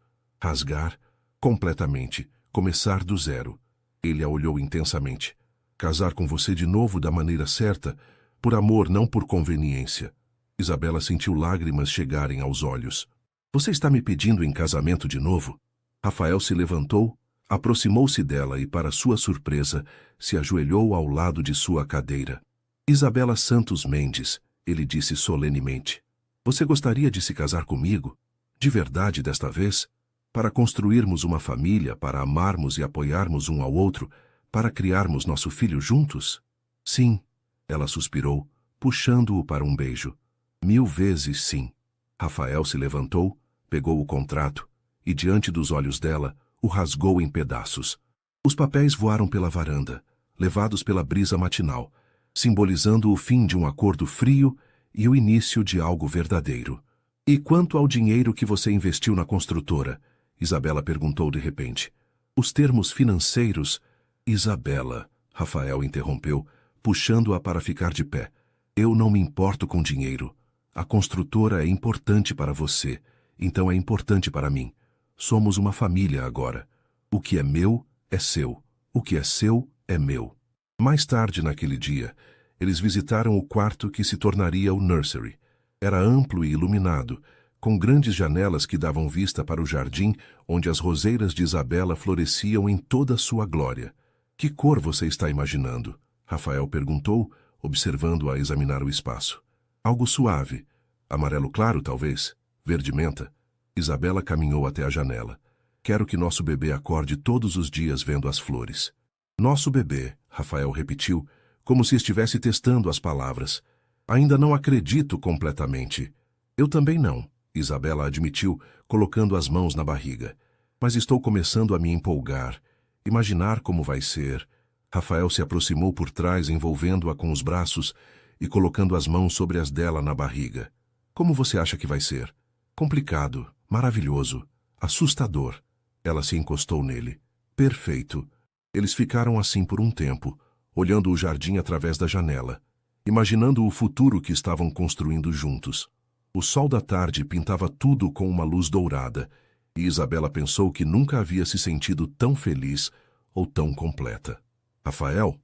Rasgar? Completamente. Começar do zero. Ele a olhou intensamente. Casar com você de novo da maneira certa, por amor, não por conveniência. Isabela sentiu lágrimas chegarem aos olhos. Você está me pedindo em casamento de novo? Rafael se levantou, aproximou-se dela e, para sua surpresa, se ajoelhou ao lado de sua cadeira. Isabela Santos Mendes, ele disse solenemente. Você gostaria de se casar comigo? De verdade desta vez? Para construirmos uma família, para amarmos e apoiarmos um ao outro, para criarmos nosso filho juntos? Sim, ela suspirou, puxando-o para um beijo. 1000 vezes sim. Rafael se levantou, pegou o contrato e, diante dos olhos dela, o rasgou em pedaços. Os papéis voaram pela varanda, levados pela brisa matinal, simbolizando o fim de um acordo frio e o início de algo verdadeiro. E quanto ao dinheiro que você investiu na construtora? Isabela perguntou de repente. Os termos financeiros... Isabela, Rafael interrompeu, puxando-a para ficar de pé. Eu não me importo com dinheiro. A construtora é importante para você, então é importante para mim. Somos uma família agora. O que é meu é seu. O que é seu é meu. Mais tarde naquele dia, eles visitaram o quarto que se tornaria o nursery. Era amplo e iluminado, com grandes janelas que davam vista para o jardim onde as roseiras de Isabela floresciam em toda a sua glória. Que cor você está imaginando? Rafael perguntou, observando-a examinar o espaço. Algo suave. Amarelo claro, talvez? Verde-menta? Isabela caminhou até a janela. Quero que nosso bebê acorde todos os dias vendo as flores. Nosso bebê, Rafael repetiu, como se estivesse testando as palavras. Ainda não acredito completamente. Eu também não, Isabela admitiu, colocando as mãos na barriga. Mas estou começando a me empolgar. Imaginar como vai ser. Rafael se aproximou por trás, envolvendo-a com os braços e colocando as mãos sobre as dela na barriga. Como você acha que vai ser? Complicado, maravilhoso, assustador. Ela se encostou nele. Perfeito. Eles ficaram assim por um tempo, olhando o jardim através da janela, imaginando o futuro que estavam construindo juntos. O sol da tarde pintava tudo com uma luz dourada, e Isabela pensou que nunca havia se sentido tão feliz ou tão completa. Rafael?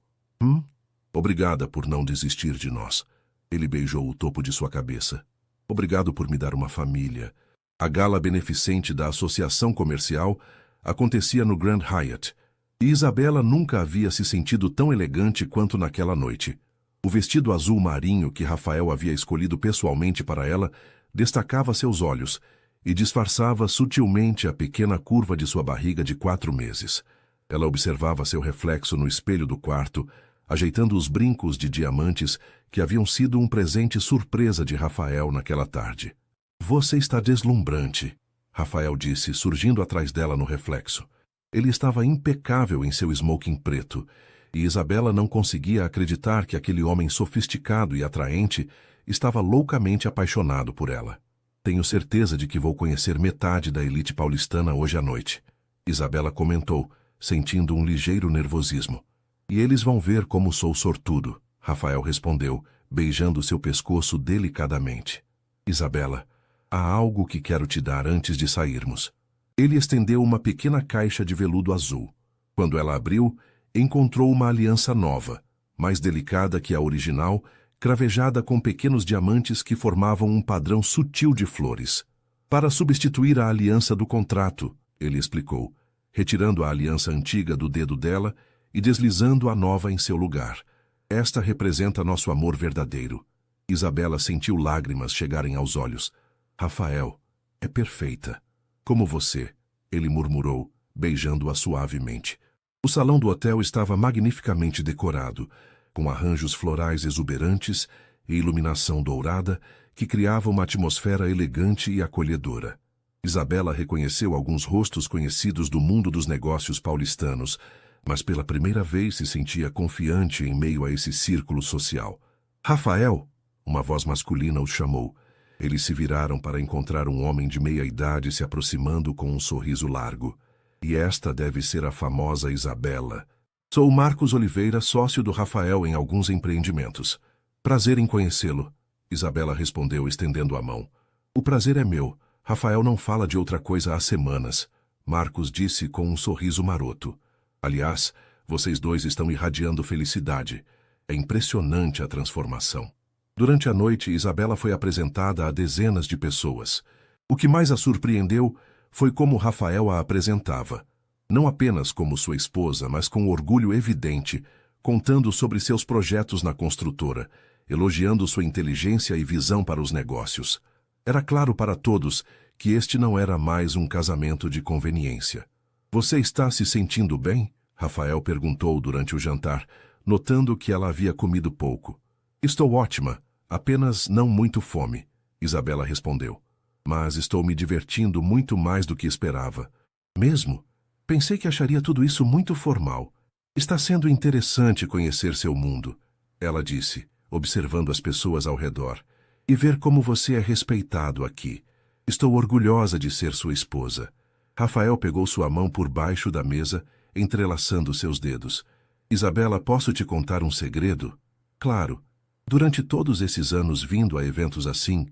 Obrigada por não desistir de nós. Ele beijou o topo de sua cabeça. Obrigado por me dar uma família. A gala beneficente da Associação Comercial acontecia no Grand Hyatt, e Isabela nunca havia se sentido tão elegante quanto naquela noite. O vestido azul marinho que Rafael havia escolhido pessoalmente para ela destacava seus olhos e disfarçava sutilmente a pequena curva de sua barriga de 4 meses. Ela observava seu reflexo no espelho do quarto, ajeitando os brincos de diamantes que haviam sido um presente surpresa de Rafael naquela tarde. Você está deslumbrante. Rafael disse, surgindo atrás dela no reflexo. Ele estava impecável em seu smoking preto, e Isabela não conseguia acreditar que aquele homem sofisticado e atraente estava loucamente apaixonado por ela. Tenho certeza de que vou conhecer metade da elite paulistana hoje à noite, Isabela comentou, sentindo um ligeiro nervosismo. E eles vão ver como sou sortudo, Rafael respondeu, beijando seu pescoço delicadamente. Isabela, há algo que quero te dar antes de sairmos. Ele estendeu uma pequena caixa de veludo azul. Quando ela abriu, encontrou uma aliança nova, mais delicada que a original, cravejada com pequenos diamantes que formavam um padrão sutil de flores. Para substituir a aliança do contrato, ele explicou, retirando a aliança antiga do dedo dela e deslizando a nova em seu lugar. Esta representa nosso amor verdadeiro. Isabela sentiu lágrimas chegarem aos olhos. Rafael, é perfeita. Como você, ele murmurou, beijando-a suavemente. O salão do hotel estava magnificamente decorado, com arranjos florais exuberantes e iluminação dourada que criava uma atmosfera elegante e acolhedora. Isabela reconheceu alguns rostos conhecidos do mundo dos negócios paulistanos, mas pela primeira vez se sentia confiante em meio a esse círculo social. Rafael, uma voz masculina o chamou. Eles se viraram para encontrar um homem de meia idade se aproximando com um sorriso largo. E esta deve ser a famosa Isabela. Sou Marcos Oliveira, sócio do Rafael em alguns empreendimentos. Prazer em conhecê-lo, Isabela respondeu estendendo a mão. O prazer é meu. Rafael não fala de outra coisa há semanas, Marcos disse com um sorriso maroto. Aliás, vocês dois estão irradiando felicidade. É impressionante a transformação. Durante a noite, Isabela foi apresentada a dezenas de pessoas. O que mais a surpreendeu foi como Rafael a apresentava. Não apenas como sua esposa, mas com orgulho evidente, contando sobre seus projetos na construtora, elogiando sua inteligência e visão para os negócios. Era claro para todos que este não era mais um casamento de conveniência. Você está se sentindo bem? Rafael perguntou durante o jantar, notando que ela havia comido pouco. Estou ótima, apenas não muito fome, Isabela respondeu. Mas estou me divertindo muito mais do que esperava. Mesmo? Pensei que acharia tudo isso muito formal. Está sendo interessante conhecer seu mundo, ela disse, observando as pessoas ao redor. E ver como você é respeitado aqui. Estou orgulhosa de ser sua esposa. Rafael pegou sua mão por baixo da mesa, entrelaçando seus dedos. Isabela, posso te contar um segredo? Claro. Durante todos esses anos vindo a eventos assim,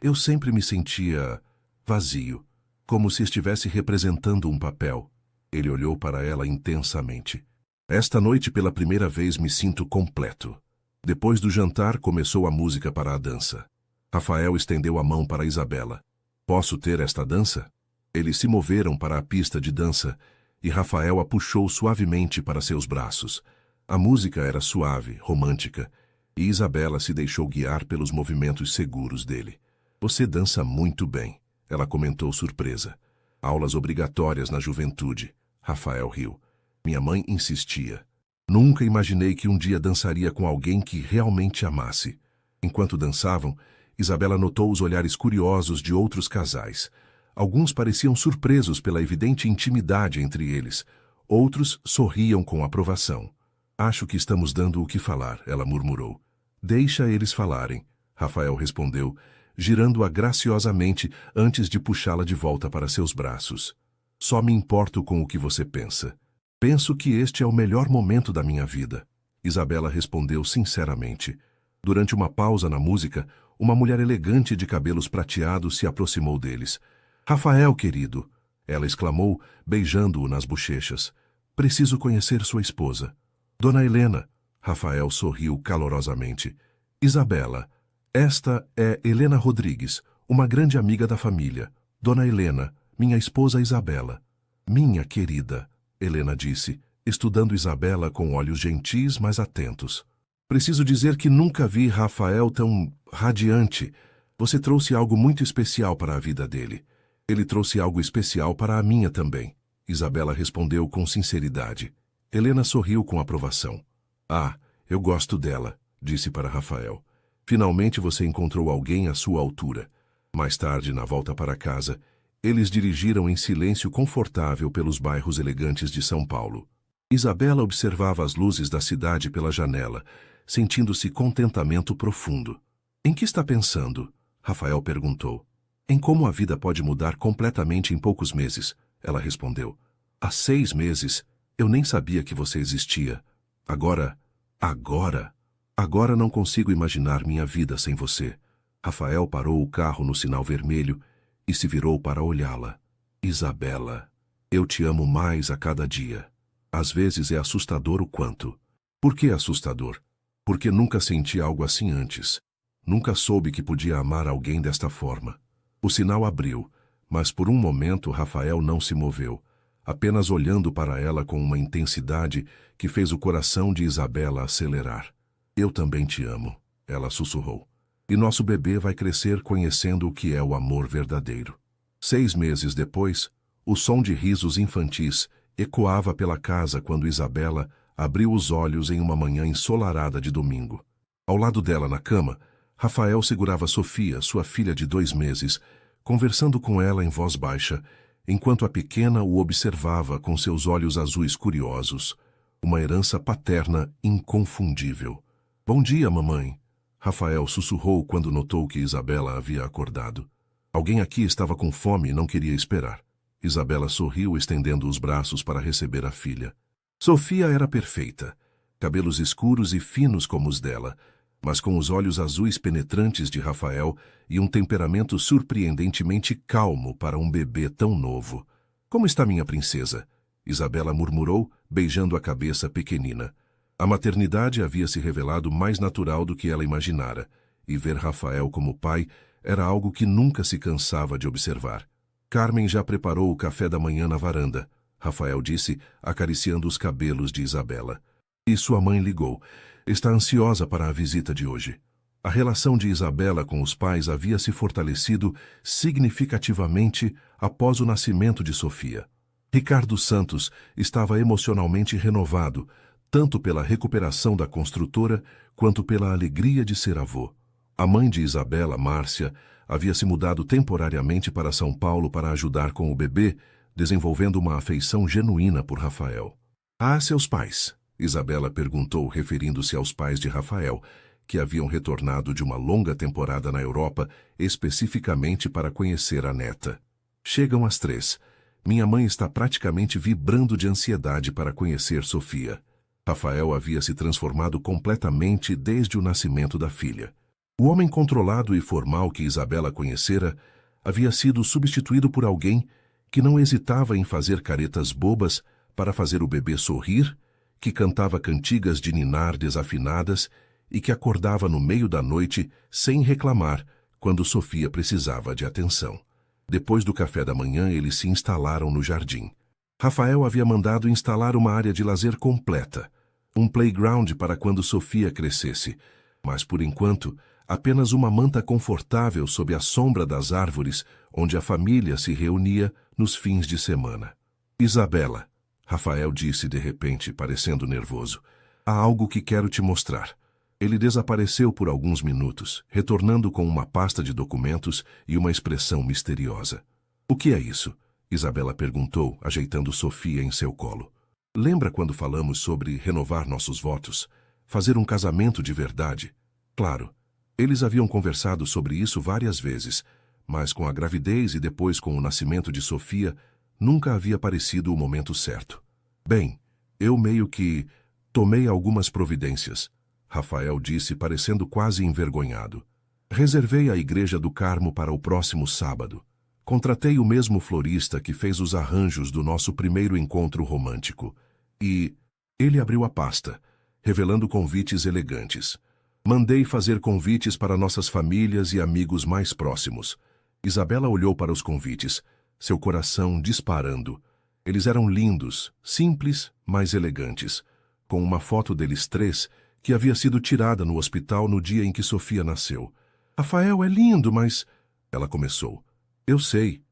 eu sempre me sentia vazio, como se estivesse representando um papel. Ele olhou para ela intensamente. Esta noite, pela primeira vez, me sinto completo. Depois do jantar, começou a música para a dança. Rafael estendeu a mão para Isabela. Posso ter esta dança? Eles se moveram para a pista de dança e Rafael a puxou suavemente para seus braços. A música era suave, romântica, e Isabela se deixou guiar pelos movimentos seguros dele. Você dança muito bem, ela comentou surpresa. Aulas obrigatórias na juventude. Rafael riu. Minha mãe insistia. Nunca imaginei que um dia dançaria com alguém que realmente amasse. Enquanto dançavam, Isabela notou os olhares curiosos de outros casais. Alguns pareciam surpresos pela evidente intimidade entre eles. Outros sorriam com aprovação. Acho que estamos dando o que falar, ela murmurou. Deixa eles falarem, Rafael respondeu, girando-a graciosamente antes de puxá-la de volta para seus braços. Só me importo com o que você pensa. Penso que este é o melhor momento da minha vida, Isabela respondeu sinceramente. Durante uma pausa na música, uma mulher elegante de cabelos prateados se aproximou deles. Rafael, querido, ela exclamou, beijando-o nas bochechas. Preciso conhecer sua esposa. Dona Helena, Rafael sorriu calorosamente. Isabela, esta é Helena Rodrigues, uma grande amiga da família. Dona Helena, minha esposa Isabela. Minha querida, Helena disse, estudando Isabela com olhos gentis, mas atentos. Preciso dizer que nunca vi Rafael tão radiante. Você trouxe algo muito especial para a vida dele. Ele trouxe algo especial para a minha também, Isabela respondeu com sinceridade. Helena sorriu com aprovação. Ah, eu gosto dela, disse para Rafael. Finalmente você encontrou alguém à sua altura. Mais tarde, na volta para casa, Eles dirigiram em silêncio confortável pelos bairros elegantes de São Paulo. Isabela observava as luzes da cidade pela janela, sentindo-se contentamento profundo. Em que está pensando? Rafael perguntou. Em como a vida pode mudar completamente em poucos meses, ela respondeu. Há 6 meses, eu nem sabia que você existia. Agora não consigo imaginar minha vida sem você. Rafael parou o carro no sinal vermelho e se virou para olhá-la. Isabela, eu te amo mais a cada dia. Às vezes é assustador o quanto. Por que assustador? Porque nunca senti algo assim antes. Nunca soube que podia amar alguém desta forma. O sinal abriu, mas por um momento Rafael não se moveu, apenas olhando para ela com uma intensidade que fez o coração de Isabela acelerar. Eu também te amo, ela sussurrou. E nosso bebê vai crescer conhecendo o que é o amor verdadeiro. 6 meses depois, o som de risos infantis ecoava pela casa quando Isabela abriu os olhos em uma manhã ensolarada de domingo. Ao lado dela na cama, Rafael segurava Sofia, sua filha de 2 meses, conversando com ela em voz baixa, enquanto a pequena o observava com seus olhos azuis curiosos, uma herança paterna inconfundível. Bom dia, mamãe. Rafael sussurrou quando notou que Isabela havia acordado. Alguém aqui estava com fome e não queria esperar. Isabela sorriu, estendendo os braços para receber a filha. Sofia era perfeita, cabelos escuros e finos como os dela, mas com os olhos azuis penetrantes de Rafael e um temperamento surpreendentemente calmo para um bebê tão novo. Como está minha princesa? Isabela murmurou, beijando a cabeça pequenina. A maternidade havia se revelado mais natural do que ela imaginara, e ver Rafael como pai era algo que nunca se cansava de observar. Carmen já preparou o café da manhã na varanda, Rafael disse, acariciando os cabelos de Isabela. E sua mãe ligou. Está ansiosa para a visita de hoje. A relação de Isabela com os pais havia se fortalecido significativamente após o nascimento de Sofia. Ricardo Santos estava emocionalmente renovado, tanto pela recuperação da construtora quanto pela alegria de ser avô. A mãe de Isabela, Márcia, havia se mudado temporariamente para São Paulo para ajudar com o bebê, desenvolvendo uma afeição genuína por Rafael. Seus pais? Isabela perguntou, referindo-se aos pais de Rafael, que haviam retornado de uma longa temporada na Europa, especificamente para conhecer a neta. Chegam às 3. Minha mãe está praticamente vibrando de ansiedade para conhecer Sofia. Rafael havia se transformado completamente desde o nascimento da filha. O homem controlado e formal que Isabela conhecera havia sido substituído por alguém que não hesitava em fazer caretas bobas para fazer o bebê sorrir, que cantava cantigas de ninar desafinadas e que acordava no meio da noite sem reclamar quando Sofia precisava de atenção. Depois do café da manhã, eles se instalaram no jardim. Rafael havia mandado instalar uma área de lazer completa, um playground para quando Sofia crescesse, mas, por enquanto, apenas uma manta confortável sob a sombra das árvores onde a família se reunia nos fins de semana. Isabela, Rafael disse de repente, parecendo nervoso, há algo que quero te mostrar. Ele desapareceu por alguns minutos, retornando com uma pasta de documentos e uma expressão misteriosa. O que é isso? Isabela perguntou, ajeitando Sofia em seu colo. Lembra quando falamos sobre renovar nossos votos? Fazer um casamento de verdade? Claro, eles haviam conversado sobre isso várias vezes, mas com a gravidez e depois com o nascimento de Sofia, nunca havia parecido o momento certo. Bem, eu meio que tomei algumas providências, Rafael disse, parecendo quase envergonhado. Reservei a Igreja do Carmo para o próximo sábado. Contratei o mesmo florista que fez os arranjos do nosso primeiro encontro romântico. E ele abriu a pasta, revelando convites elegantes. Mandei fazer convites para nossas famílias e amigos mais próximos. Isabela olhou para os convites, seu coração disparando. Eles eram lindos, simples, mas elegantes, com uma foto deles 3 que havia sido tirada no hospital no dia em que Sofia nasceu. Rafael é lindo, mas... Ela começou. Eu sei.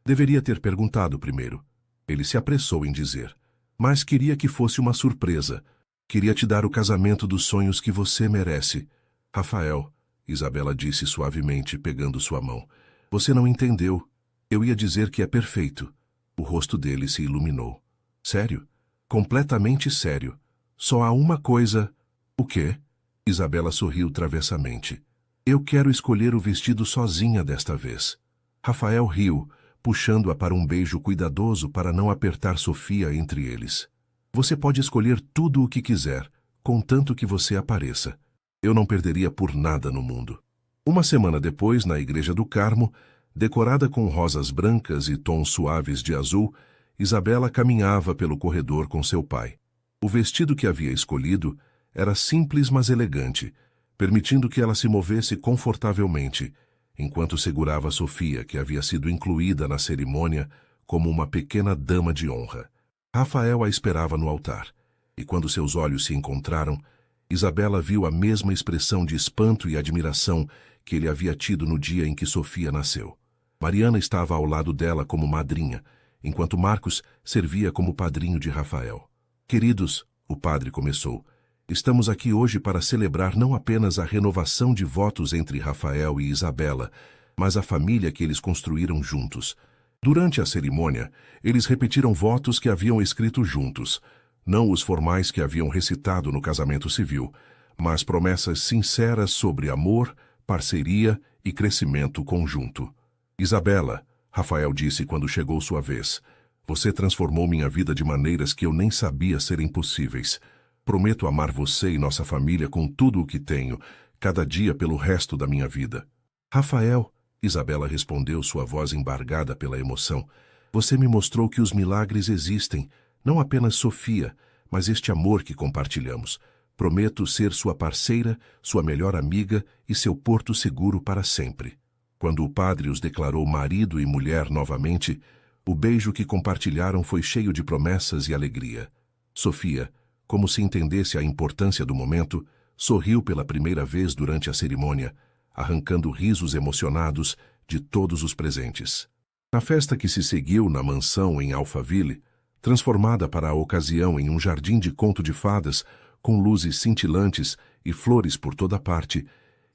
Deveria ter perguntado primeiro. Ele se apressou em dizer. Mas queria que fosse uma surpresa. Queria te dar o casamento dos sonhos que você merece. Rafael, Isabela disse suavemente, pegando sua mão. Você não entendeu. Eu ia dizer que é perfeito. O rosto dele se iluminou. Sério? Completamente sério. Só há uma coisa... O quê? Isabela sorriu travessamente. Eu quero escolher o vestido sozinha desta vez. Rafael riu, puxando-a para um beijo cuidadoso para não apertar Sofia entre eles. Você pode escolher tudo o que quiser, contanto que você apareça. Eu não perderia por nada no mundo. Uma semana depois, na Igreja do Carmo, decorada com rosas brancas e tons suaves de azul, Isabela caminhava pelo corredor com seu pai. O vestido que havia escolhido era simples, mas elegante, permitindo que ela se movesse confortavelmente, enquanto segurava Sofia, que havia sido incluída na cerimônia como uma pequena dama de honra. Rafael a esperava no altar, e quando seus olhos se encontraram, Isabela viu a mesma expressão de espanto e admiração que ele havia tido no dia em que Sofia nasceu. Mariana estava ao lado dela como madrinha, enquanto Marcos servia como padrinho de Rafael. Queridos, o padre começou, estamos aqui hoje para celebrar não apenas a renovação de votos entre Rafael e Isabela, mas a família que eles construíram juntos. Durante a cerimônia, eles repetiram votos que haviam escrito juntos, não os formais que haviam recitado no casamento civil, mas promessas sinceras sobre amor, parceria e crescimento conjunto. Isabela, Rafael disse quando chegou sua vez, você transformou minha vida de maneiras que eu nem sabia serem possíveis. Prometo amar você e nossa família com tudo o que tenho, cada dia pelo resto da minha vida. Rafael, Isabela respondeu, sua voz embargada pela emoção, você me mostrou que os milagres existem, não apenas Sofia, mas este amor que compartilhamos. Prometo ser sua parceira, sua melhor amiga e seu porto seguro para sempre. Quando o padre os declarou marido e mulher novamente, o beijo que compartilharam foi cheio de promessas e alegria. Sofia, como se entendesse a importância do momento, sorriu pela primeira vez durante a cerimônia, arrancando risos emocionados de todos os presentes. Na festa que se seguiu na mansão em Alphaville, transformada para a ocasião em um jardim de conto de fadas, com luzes cintilantes e flores por toda parte,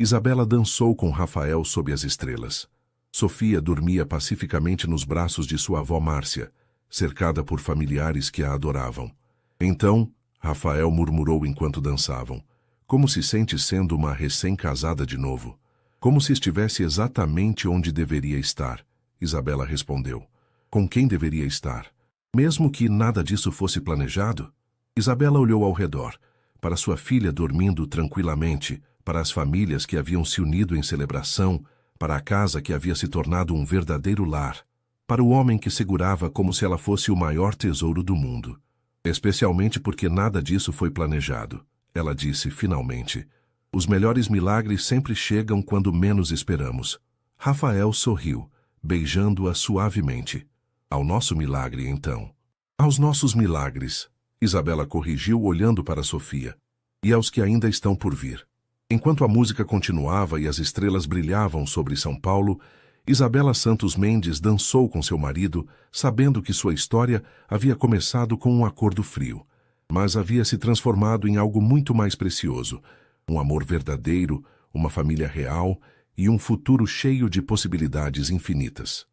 Isabela dançou com Rafael sob as estrelas. Sofia dormia pacificamente nos braços de sua avó Márcia, cercada por familiares que a adoravam. Então, Rafael murmurou enquanto dançavam. Como se sente sendo uma recém-casada de novo? Como se estivesse exatamente onde deveria estar? Isabela respondeu. Com quem deveria estar? Mesmo que nada disso fosse planejado? Isabela olhou ao redor, para sua filha dormindo tranquilamente, para as famílias que haviam se unido em celebração, para a casa que havia se tornado um verdadeiro lar, para o homem que segurava como se ela fosse o maior tesouro do mundo. Especialmente porque nada disso foi planejado, ela disse finalmente. Os melhores milagres sempre chegam quando menos esperamos. Rafael sorriu, beijando-a suavemente. Ao nosso milagre, então. Aos nossos milagres, Isabela corrigiu olhando para Sofia. E aos que ainda estão por vir. Enquanto a música continuava e as estrelas brilhavam sobre São Paulo, Isabela Santos Mendes dançou com seu marido, sabendo que sua história havia começado com um acordo frio, mas havia se transformado em algo muito mais precioso, um amor verdadeiro, uma família real e um futuro cheio de possibilidades infinitas.